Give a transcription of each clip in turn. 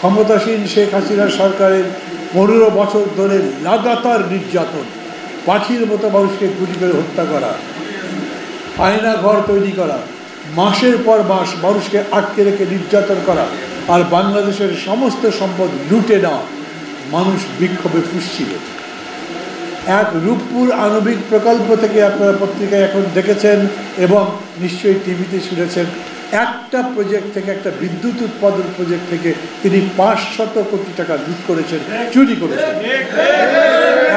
ক্ষমতাসীন শেখ হাসিনা সরকারের 15 বছর ধরে লাগাতার নির্যাতন, পাখির মতো মানুষকে গুলি করে হত্যা করা, আয়না ঘর তৈরি করা, মাসের পর মাস মানুষকে আটকে রেখে নির্যাতন করা, আর বাংলাদেশের সমস্ত সম্পদ লুটে নেওয়া, মানুষ বিক্ষোভে ফুঁসছিল। এক রূপপুর আণবিক প্রকল্প থেকে আপনারা পত্রিকায় এখন দেখেছেন এবং নিশ্চয়ই টিভিতে শুনেছেন, একটা প্রজেক্ট থেকে, একটা বিদ্যুৎ উৎপাদন প্রজেক্ট থেকে তিনি 500 কোটি টাকা লুট করেছেন, চুরি করেছেন।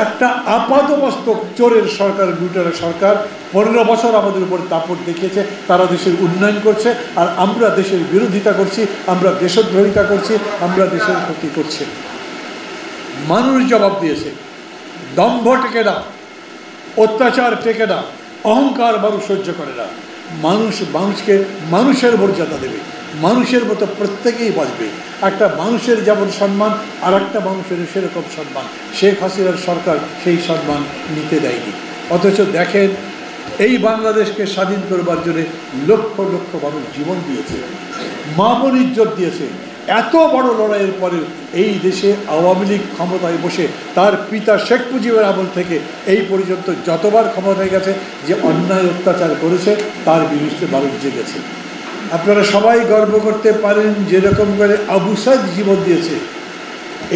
একটা আপাদমস্তক চোরের সরকার, লুটের সরকার 15 বছর আমাদের উপর দাপট দেখিয়েছে। তারা দেশের উন্নয়ন করছে আর আমরা দেশের বিরোধিতা করছি, আমরা দেশদ্রোহিতা করছি, আমরা দেশের ক্ষতি করছি। মানুষ জবাব দিয়েছে। দম্ভ টেকে না, অত্যাচার টেকে না, অহংকার মানুষ সহ্য করে না। মানুষ মানুষকে মানুষের মর্যাদা দেবে, মানুষের মতো প্রত্যেকেই বাঁচবে। একটা মানুষের যেমন সম্মান আর একটা মানুষের সেরকম সম্মান। শেখ হাসিনার সরকার সেই সম্মান নিতে দেয়নি। অথচ দেখেন, এই বাংলাদেশকে স্বাধীন করবার জন্য লক্ষ লক্ষ মানুষ জীবন দিয়েছে, মা বোন ইজ্জত দিয়েছে। এত বড় লড়াইয়ের পরে এই দেশে আওয়ামী লীগ ক্ষমতায় বসে তার পিতা শেখ মুজিবের আমল থেকে এই পর্যন্ত যতবার ক্ষমতায় গেছে, যে অন্যায় অত্যাচার করেছে তার বিরুদ্ধে মানুষ জেগেছে। আপনারা সবাই গর্ব করতে পারেন যেরকম করে আবু সাইদ জীবন দিয়েছে,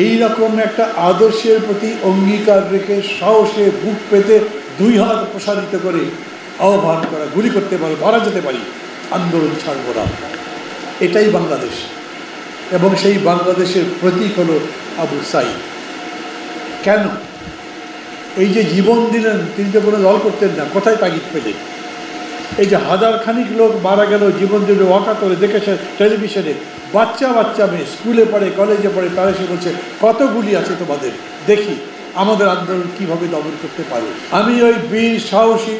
এই রকম একটা আদর্শের প্রতি অঙ্গীকার রেখে সাহসে বুক পেতে 2 হাত প্রসারিত করে আহ্বান করা, গুলি করতে পারে, মারা যেতে পারি, আন্দোলন ছাড়ব না। এটাই বাংলাদেশ। এবং সেই বাংলাদেশের প্রতীক হলো আবু সাইদ। কেন? এই যে জীবন দিলেন, তিনি তো কোনো দল করতেন না, কোথায় তাগিদ পেলেন? এই যে হাজার খানিক লোক মারা গেল, জীবন দিলে ওয়াকাতরে দেখেছেন টেলিভিশনে, বাচ্চা বাচ্চা মেয়ে স্কুলে পড়ে, কলেজে পড়ে, তারা এসে বলছে কত গুলি আছে তোমাদের, দেখি আমাদের আন্দোলন কীভাবে দমন করতে পারো। আমি ওই বীর সাহসী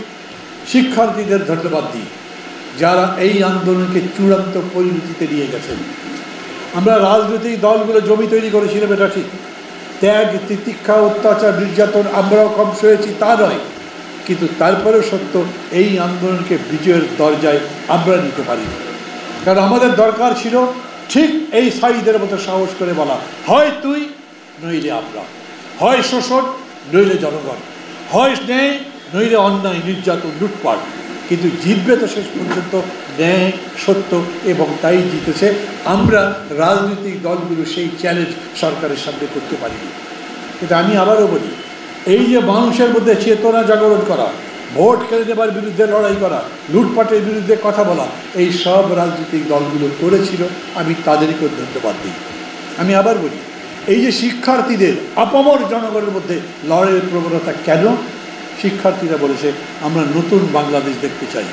শিক্ষার্থীদের ধন্যবাদ দিই যারা এই আন্দোলনকে চূড়ান্ত পরিণতিতে নিয়ে গেছেন। আমরা রাজনৈতিক দলগুলো জমি তৈরি করেছিলাম, এটা ঠিক। ত্যাগ, তিতিক্ষা, অত্যাচার, নির্যাতন আমরাও কম সয়েছি তা নয়, কিন্তু তারপরেও সত্য, এই আন্দোলনকে বিজয়ের দরজায় আমরা নিতে পারিনি। কারণ আমাদের দরকার ছিল ঠিক এই সাইদের মতো সাহস করে বলা, হয় তুই নইলে আমরা, হয় শোষণ নইলে জনগণ, হয় ন্যায় নইলে অন্যায়, নির্যাতন, লুটপাট। কিন্তু জিতবে তো শেষ পর্যন্ত ন্যায়, সত্য, এবং তাই জিতেছে। আমরা রাজনৈতিক দলগুলো সেই চ্যালেঞ্জ সরকারের সামনে করতে পারিনি। কিন্তু আমি আবারও বলি, এই যে মানুষের মধ্যে চেতনা জাগরণ করা, ভোট কেড়ে নেবার বিরুদ্ধে লড়াই করা, লুটপাটের বিরুদ্ধে কথা বলা, এই সব রাজনৈতিক দলগুলো করেছিল, আমি তাদেরকেও ধন্যবাদ দিই। আমি আবার বলি, এই যে শিক্ষার্থীদের আপামর জনগণের মধ্যে লড়াইয়ের প্রবণতা কেন? শিক্ষার্থীরা বলেছে আমরা নতুন বাংলাদেশ দেখতে চাই।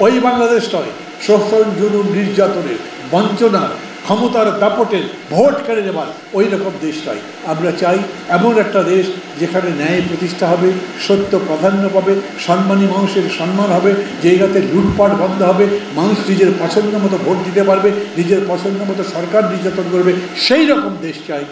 ওই বাংলাদেশ নয় শোষণ, জুলুম, নির্যাতনের, বঞ্চনার, ক্ষমতার দাপটের, ভোট কেড়ে নেবার ওই রকম দেশ চাই। আমরা চাই এমন একটা দেশ যেখানে ন্যায় প্রতিষ্ঠা হবে, সত্য প্রাধান্য পাবে, সম্মানী মানুষের সম্মান হবে, জায়গাতে লুটপাট বন্ধ হবে, মানুষ নিজের পছন্দ মতো ভোট দিতে পারবে, নিজের পছন্দ মতো সরকার নির্যাতন করবে, সেই রকম দেশ চাই।